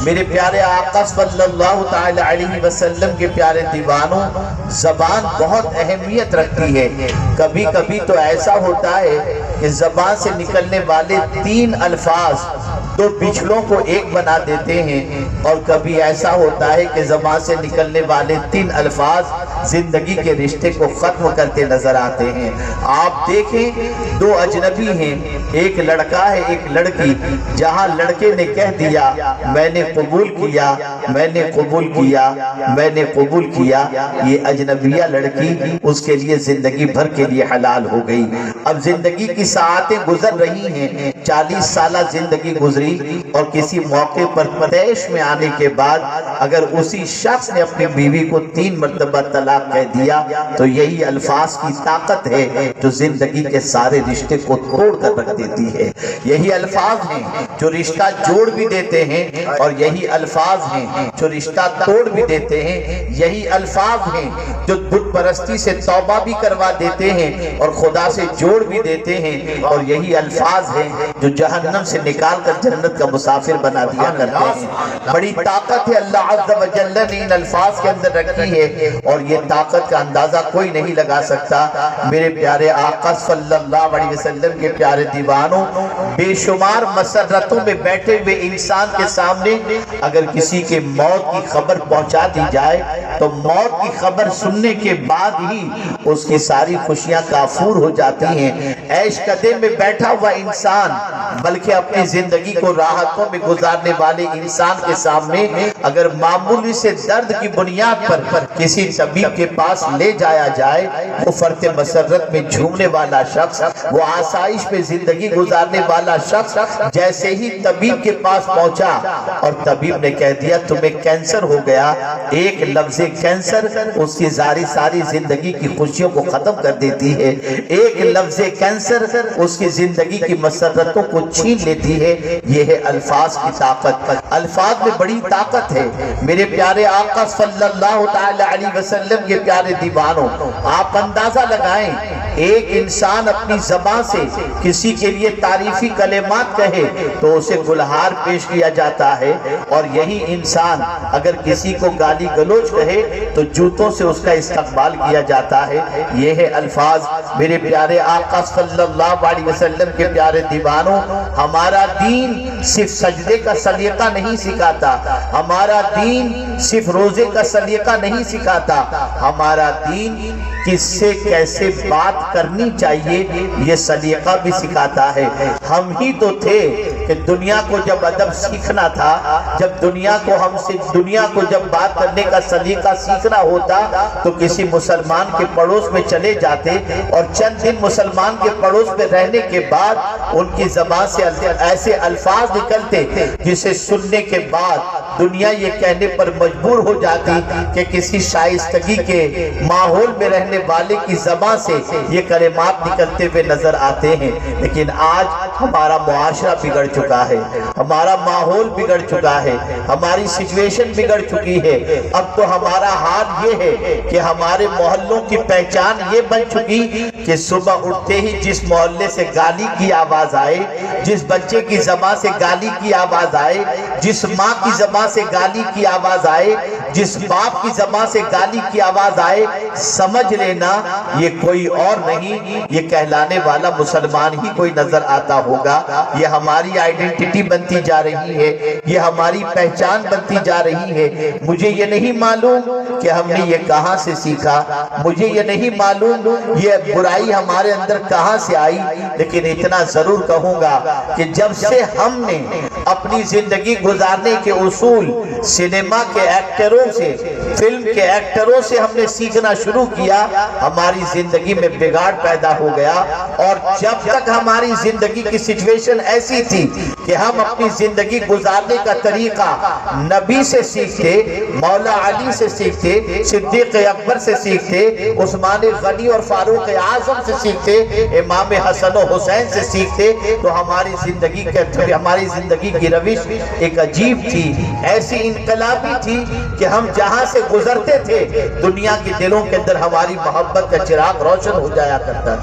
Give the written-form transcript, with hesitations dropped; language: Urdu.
میرے پیارے آقا صلی اللہ تعالی علیہ وسلم کے پیارے دیوانوں، زبان بہت اہمیت رکھتی ہے۔ کبھی کبھی تو ایسا ہوتا ہے کہ زبان سے نکلنے والے 3 الفاظ 2 بچھڑوں کو ایک بنا دیتے ہیں، اور کبھی ایسا ہوتا ہے کہ زبان سے نکلنے والے 3 الفاظ زندگی کے رشتے کو ختم کرتے نظر آتے ہیں۔ آپ دیکھیں 2 اجنبی ہیں، ایک لڑکا ہے ایک لڑکی، جہاں لڑکے نے کہہ دیا میں نے قبول کیا، میں نے قبول کیا، میں نے قبول کیا، یہ اجنبیہ لڑکی اس کے لیے زندگی بھر کے لیے حلال ہو گئی۔ اب زندگی کی ساعتیں گزر رہی ہیں، 40 سالہ زندگی گزری، اور کسی موقع پر پیش میں آنے کے بعد اگر اسی شخص نے اپنی بیوی کو 3 مرتبہ طلاق کہہ دیا تو یہی الفاظ کی طاقت ہے جو زندگی کے سارے رشتے کو توڑ کر رکھ دیتی ہے۔ یہی الفاظ ہیں جو رشتہ جوڑ بھی دیتے ہیں، اور یہی الفاظ ہیں جو رشتہ توڑ بھی دیتے ہیں۔ یہی الفاظ ہیں جو بت پرستی سے توبہ بھی کروا دیتے ہیں اور خدا سے جوڑ بھی دیتے ہیں، اور یہی الفاظ ہیں جو جہنم سے نکال کر جنت کا مسافر بنا دیا کرتے ہیں۔ بڑی طاقت ہے اللہ عز و جل نے ان الفاظ کے اندر رکھی ہے، اور یہ طاقت کا اندازہ کوئی نہیں لگا سکتا۔ میرے پیارے آقا صلی اللہ علیہ وسلم کے پیارے دیوانوں، بے شمار مسرتوں میں بیٹھے ہوئے انسان کے سامنے اگر کسی کے موت کی خبر پہنچا دی جائے تو موت کی خبر سننے کے بعد ہی اس کی ساری خوشیاں کافور ہو جاتی ہیں۔ عیش قدے میں بیٹھا ہوا انسان، بلکہ اپنی زندگی کو راحتوں میں گزارنے والے انسان کے سامنے اگر معمولی سے درد کی بنیاد پر کسی طبیب کے پاس لے جایا جائے، وہ فرط مسرت میں جھومنے والا شخص، وہ آسائش میں زندگی گزارنے والا شخص جیسے ہی طبیب کے پاس پہنچا اور طبیب نے کہہ دیا تمہیں کینسر ہو گیا، ایک لفظ کینسر اس کی ساری زندگی کی خوشیوں کو ختم کر دیتی ہے۔ ایک لفظ کینسر اس کی زندگی کی مسرتوں کو چھین لیتی ہے۔ یہ ہے الفاظ کی طاقت۔ الفاظ میں بڑی طاقت ہے۔ میرے پیارے آقا صلی اللہ تعالی علیہ وسلم کے پیارے دیوانوں، آپ اندازہ لگائیں ایک انسان اپنی زبان سے کسی کے لیے تعریفی کلمات کہے تو اسے گلہار پیش کیا جاتا ہے، اور یہی انسان اگر کسی کو گالی گلوچ کہے تو جوتوں سے اس کا استقبال کیا جاتا ہے۔ یہ ہے الفاظ۔ میرے پیارے آقا صلی اللہ علیہ وسلم کے پیارے دیوانوں، ہمارا دین صرف سجدے کا سلیقہ نہیں سکھاتا، ہمارا دین صرف روزے کا سلیقہ نہیں سکھاتا، ہمارا دین کس سے کیسے بات کرنی چاہیے یہ سلیقہ بھی سکھاتا ہے۔ ہم ہی تو تھے کہ دنیا کو جب ادب سیکھنا تھا، جب دنیا کو جب بات کرنے کا سلیقہ سیکھنا ہوتا تو کسی مسلمان کے پڑوس میں چلے جاتے، اور چند دن مسلمان کے پڑوس میں رہنے کے بعد ان کی زبان سے ایسے الفاظ نکلتے جسے سننے کے بعد دنیا یہ کہنے پر مجبور ہو جاتی کہ کسی شائستگی کے ماحول میں رہنے والے کی زبان سے یہ کلمات نکلتے ہوئے نظر آتے ہیں۔ لیکن آج ہمارا معاشرہ بگڑ چکا ہے، ہمارا ماحول بگڑ چکا ہے، ہماری سچویشن بگڑ چکی ہے۔ اب تو ہمارا حال یہ ہے کہ ہمارے محلوں کی پہچان یہ بن چکی کہ صبح اٹھتے ہی جس محلے سے گالی کی آواز آئے، جس بچے کی زبان سے گالی کی آواز آئے، جس ماں کی زبان سے گالی کی آواز آئے، جس باپ کی زبان سے گالی کی آواز آئے، سمجھ لینا یہ کوئی اور نہیں، یہ کہلانے والا مسلمان ہی کوئی نظر آتا ہوگا۔ یہ ہماری آئیڈینٹی بنتی جا رہی ہے، یہ ہماری پہچان بنتی جا رہی ہے۔ مجھے یہ نہیں معلوم کہ ہم نے یہ کہاں سے سیکھا، مجھے یہ نہیں معلوم یہ برائی ہمارے اندر کہاں سے آئی، لیکن اتنا ضرور کہوں گا کہ جب سے ہم نے اپنی زندگی گزارنے کے اصول سینما کے ایکٹروں سے، فلم کے ایکٹروں سے ہم نے سیکھنا شروع کیا، ہماری زندگی میں بگاڑ پیدا ہو گیا۔ اور جب تک ہماری زندگی کی سچویشن ایسی تھی کہ ہم اپنی زندگی گزارنے کا طریقہ نبی سے سیکھتے، مولا علی سے سیکھتے، صدیق اکبر سے سیکھتے، عثمان غنی اور فاروق اعظم سے سیکھتے، امام حسن و حسین سے سیکھتے، تو ہماری زندگی کی روش ایک عجیب تھی، ایسی انقلابی تھی کہ ہم جہاں سے گزرتے تھے دنیا کے دلوں کے اندر ہماری محبت کا چراغ روشن ہو جایا کرتا تھا۔